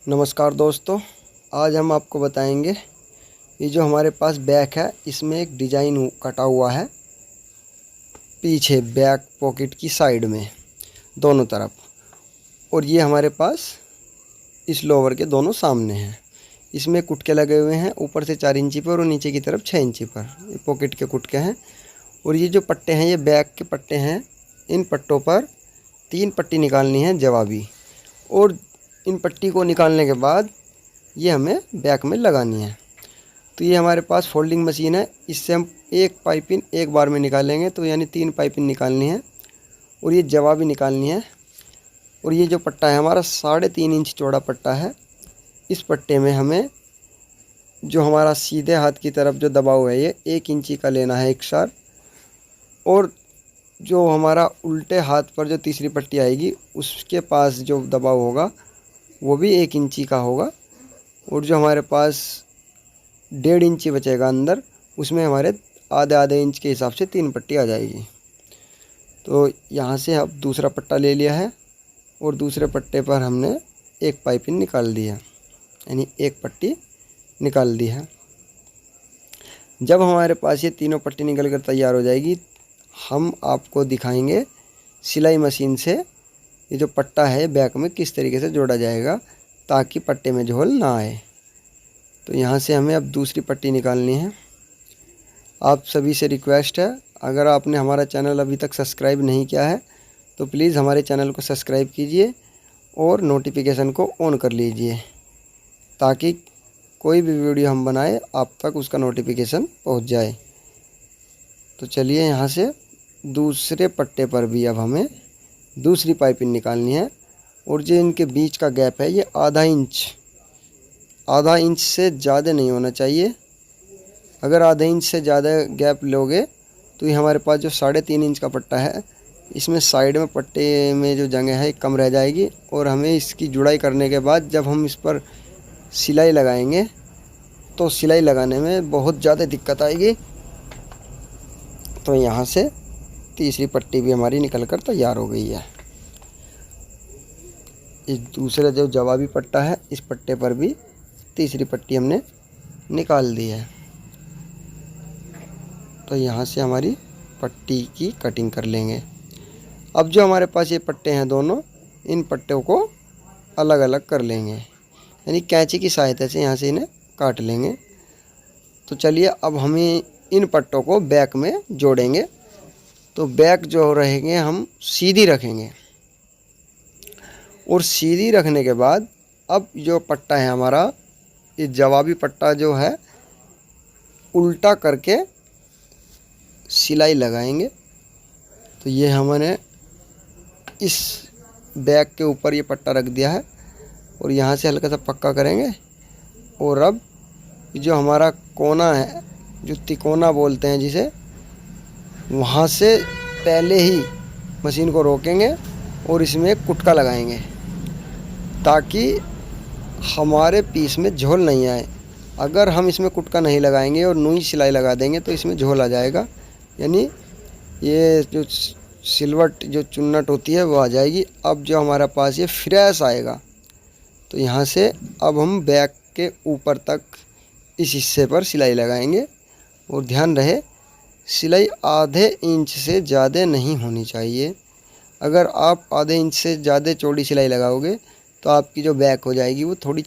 नमस्कार दोस्तों, आज हम आपको बताएंगे ये जो हमारे पास बैक है इसमें एक डिज़ाइन कटा हुआ है पीछे बैक पॉकेट की साइड में दोनों तरफ, और ये हमारे पास इस लोवर के दोनों सामने हैं। इसमें कुटके लगे हुए हैं ऊपर से 4 इंची पर और नीचे की तरफ 6 इंची पर। ये पॉकेट के कुटके हैं और ये जो पट्टे हैं ये बैक के पट्टे हैं। इन पट्टों पर 3 पट्टी निकालनी है जवाबी, और इन पट्टी को निकालने के बाद ये हमें बैक में लगानी है। तो ये हमारे पास फोल्डिंग मशीन है, इससे हम एक पाइपिंग एक बार में निकालेंगे, तो यानी 3 पाइपिंग निकालनी है और ये जवाबी निकालनी है। और ये जो पट्टा है हमारा 3.5 इंच चौड़ा पट्टा है। इस पट्टे में हमें जो हमारा सीधे हाथ की तरफ जो दबाव है ये 1 इंची का लेना है एक्स्ट्रा, और जो हमारा उल्टे हाथ पर जो तीसरी पट्टी आएगी उसके पास जो दबाव होगा वो भी 1 इंची का होगा, और जो हमारे पास 1.5 इंची बचेगा अंदर उसमें हमारे आधे इंच के हिसाब से 3 पट्टी आ जाएगी। तो यहाँ से अब दूसरा पट्टा ले लिया है और दूसरे पट्टे पर हमने एक पाइपिंग निकाल दी है, यानी एक पट्टी निकाल दी है। जब हमारे पास ये तीनों पट्टी निकल कर तैयार हो जाएगी हम आपको दिखाएंगे सिलाई मशीन से ये जो पट्टा है बैक में किस तरीके से जोड़ा जाएगा ताकि पट्टे में झोल ना आए। तो यहाँ से हमें अब दूसरी पट्टी निकालनी है। आप सभी से रिक्वेस्ट है, अगर आपने हमारा चैनल अभी तक सब्सक्राइब नहीं किया है तो प्लीज़ हमारे चैनल को सब्सक्राइब कीजिए और नोटिफिकेशन को ऑन कर लीजिए ताकि कोई भी वीडियो हम बनाए आप तक उसका नोटिफिकेशन पहुँच जाए। तो चलिए यहाँ से दूसरे पट्टे पर भी अब हमें दूसरी पाइपिंग निकालनी है, और जो इनके बीच का गैप है ये आधा इंच से ज़्यादा नहीं होना चाहिए। अगर आधा इंच से ज़्यादा गैप लोगे तो ये हमारे पास जो 3.5 इंच का पट्टा है इसमें साइड में पट्टे में जो जगह है कम रह जाएगी, और हमें इसकी जुड़ाई करने के बाद जब हम इस पर सिलाई लगाएंगे तो सिलाई लगाने में बहुत ज़्यादा दिक्कत आएगी। तो यहाँ से तीसरी पट्टी भी हमारी निकल कर तैयार हो गई है। इस दूसरे जो जवाबी पट्टा है इस पट्टे पर भी तीसरी पट्टी हमने निकाल दी है। तो यहाँ से हमारी पट्टी की कटिंग कर लेंगे। अब जो हमारे पास ये पट्टे हैं दोनों, इन पट्टों को अलग अलग कर लेंगे, यानी कैंची की सहायता से यहाँ से इन्हें काट लेंगे। तो चलिए अब हमें इन पट्टों को बैक में जोड़ेंगे। तो बैक जो रहेंगे हम सीधी रखेंगे, और सीधी रखने के बाद अब जो पट्टा है हमारा ये जवाबी पट्टा जो है उल्टा करके सिलाई लगाएंगे। तो ये हमने इस बैक के ऊपर ये पट्टा रख दिया है और यहाँ से हल्का सा पक्का करेंगे, और अब जो हमारा कोना है जो तिकोना बोलते हैं जिसे, वहाँ से पहले ही मशीन को रोकेंगे और इसमें कुटका लगाएंगे ताकि हमारे पीस में झोल नहीं आए। अगर हम इसमें कुटका नहीं लगाएंगे और नई सिलाई लगा देंगे तो इसमें झोल आ जाएगा, यानी ये जो सिलवट जो चुन्नट होती है वो आ जाएगी। अब जो हमारे पास ये फ्रेश आएगा तो यहाँ से अब हम बैक के ऊपर तक इस हिस्से पर सिलाई लगाएंगे, और ध्यान रहे सिलाई आधे इंच से ज़्यादा नहीं होनी चाहिए। अगर आप आधे इंच से ज़्यादा चौड़ी सिलाई लगाओगे तो आपकी जो बैक हो जाएगी वो थोड़ी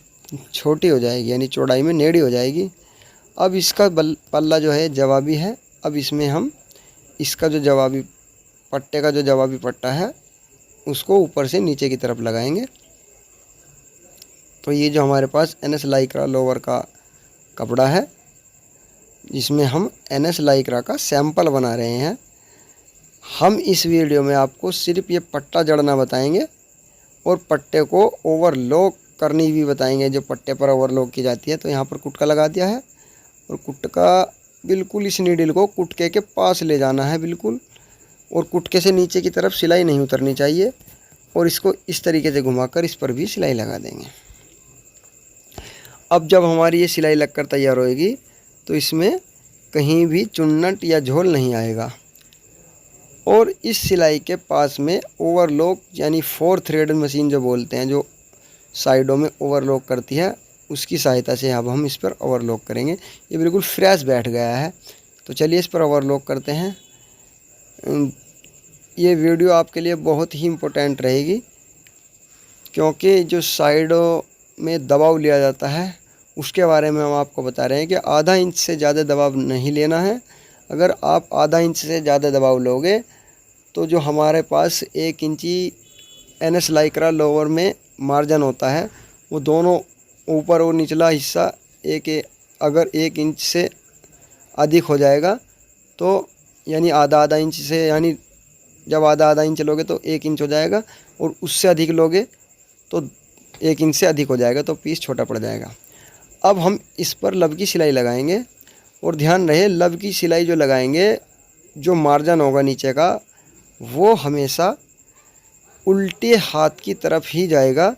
छोटी हो जाएगी, यानी चौड़ाई में टेढ़ी हो जाएगी। अब इसका पल्ला जो है जवाबी है, अब इसमें हम इसका जो जवाबी पट्टे का जो जवाबी पट्टा है उसको ऊपर से नीचे की तरफ लगाएंगे। तो ये जो हमारे पास NS लाइक्रा लोवर का कपड़ा है जिसमें हम NS लाइक्रा का सैंपल बना रहे हैं। हम इस वीडियो में आपको सिर्फ ये पट्टा जड़ना बताएंगे और पट्टे को ओवरलॉक करनी भी बताएंगे, जो पट्टे पर ओवरलॉक की जाती है। तो यहाँ पर कुटका लगा दिया है, और कुटका बिल्कुल इस नीडल को कुटके के पास ले जाना है बिल्कुल, और कुटके से नीचे की तरफ सिलाई नहीं उतरनी चाहिए, और इसको इस तरीके से घुमाकर इस पर भी सिलाई लगा देंगे। अब जब हमारी ये सिलाई लगकर तैयार होएगी तो इसमें कहीं भी चुन्नट या झोल नहीं आएगा, और इस सिलाई के पास में ओवरलॉक यानी 4 थ्रेड मशीन जो बोलते हैं, जो साइडों में ओवरलॉक करती है, उसकी सहायता से अब हम इस पर ओवरलॉक करेंगे। ये बिल्कुल फ्रेश बैठ गया है। तो चलिए इस पर ओवरलॉक करते हैं। ये वीडियो आपके लिए बहुत ही इम्पोर्टेंट रहेगी, क्योंकि जो साइडों में दबाव लिया जाता है उसके बारे में हम आपको बता रहे हैं कि आधा इंच से ज़्यादा दबाव नहीं लेना है। अगर आप आधा इंच से ज़्यादा दबाव लोगे तो जो हमारे पास 1 इंची NS लाइक्रा लोअर में मार्जिन होता है, वो दोनों ऊपर और निचला हिस्सा अगर 1 इंच से अधिक हो जाएगा तो यानी आधा इंच से, यानी जब आधा इंच लोगे तो 1 इंच हो जाएगा, और उससे अधिक लोगे तो 1 इंच से अधिक हो जाएगा, तो पीस छोटा पड़ जाएगा। अब हम इस पर लब की सिलाई लगाएंगे, और ध्यान रहे लब की सिलाई जो लगाएंगे, जो मार्जिन होगा नीचे का वो हमेशा उल्टे हाथ की तरफ ही जाएगा।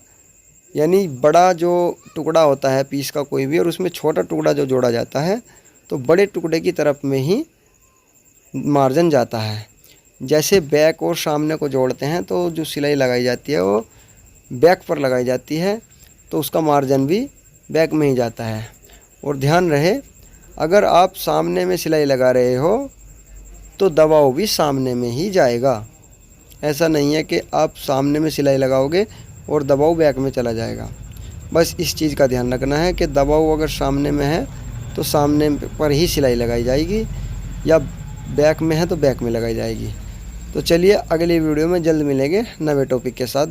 यानी बड़ा जो टुकड़ा होता है पीस का कोई भी, और उसमें छोटा टुकड़ा जो जोड़ा जाता है, तो बड़े टुकड़े की तरफ में ही मार्जिन जाता है। जैसे बैक और सामने को जोड़ते हैं तो जो सिलाई लगाई जाती है वो बैक पर लगाई जाती है, तो उसका मार्जिन भी बैक में ही जाता है। और ध्यान रहे अगर आप सामने में सिलाई लगा रहे हो तो दबाव भी सामने में ही जाएगा। ऐसा नहीं है कि आप सामने में सिलाई लगाओगे और दबाव बैक में चला जाएगा। बस इस चीज़ का ध्यान रखना है कि दबाव अगर सामने में है तो सामने पर ही सिलाई लगाई जाएगी, या बैक में है तो बैक में लगाई जाएगी। तो चलिए अगली वीडियो में जल्द मिलेंगे नए टॉपिक के साथ।